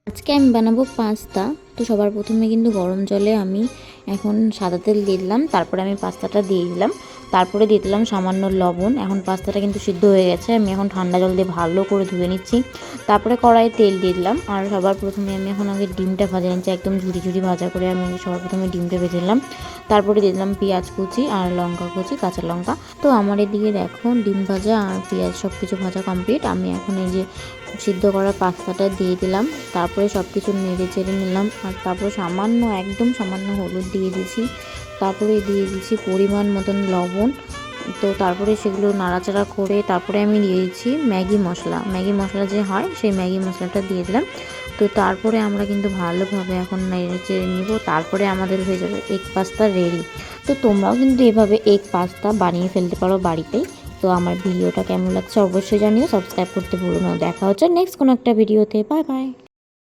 আজকে আমি বানাবো পাস্তা। তো সবার প্রথমে কিন্তু গরম জলে আমি এখন সাদা তেল দিয়ে দিলাম, তারপরে আমি পাস্তাটা দিয়ে দিলাম, তারপরে দিয়ে দিলাম সামান্য লবণ। এখন পাস্তাটা কিন্তু সিদ্ধ হয়ে গেছে, আমি এখন ঠান্ডা জল দিয়ে ভালো করে ধুয়ে নিচ্ছি। তারপরে কড়াইয়ে তেল দিয়ে দিলাম, আর সবার প্রথমে আমি এখন আগে ডিমটা ভাজা নিচ্ছি, একদম ঝুরি ঝুরি ভাজা করে আমি সবার প্রথমে ডিমটা ভেজে নিলাম। তারপরে দিয়ে দিলাম পেঁয়াজ কুচি আর লঙ্কা কুচি, কাঁচা লঙ্কা। তো আমার এদিকে দেখো ডিম ভাজা আর পেঁয়াজ সব কিছু ভাজা কমপ্লিট। আমি এখন এই যে সিদ্ধ করা পাস্তাটা দিয়ে দিলাম, তারপরে সব কিছু নেড়ে চেড়ে নিলাম, আর তারপরে সামান্য একদম সামান্য হলুদ দিয়ে দিয়েছি, তারপরে দিয়ে দিয়েছি পরিমাণ মতন লবণ। তো তারপরে সেগুলো নাড়াচাড়া করে তারপরে আমি দিয়ে দিচ্ছি ম্যাগি মশলা যে হয় সেই ম্যাগি মশলাটা দিয়ে দিলাম। তো তারপরে আমরা কিন্তু ভালোভাবে এখন নেড়ে চেড়ে নিব, তারপরে আমাদের হয়ে যাবে এগ পাস্তা রেডি। তো তোমরাও কিন্তু এভাবে এগ পাস্তা বানিয়ে ফেলতে পারো বাড়িতেই। তো আমার ভিডিওটা কেমন লাগছে অবশ্যই জানিও, সাবস্ক্রাইব করতে ভুলো না। দেখা হচ্ছে নেক্সট কোনো একটা ভিডিওতে। Bye bye.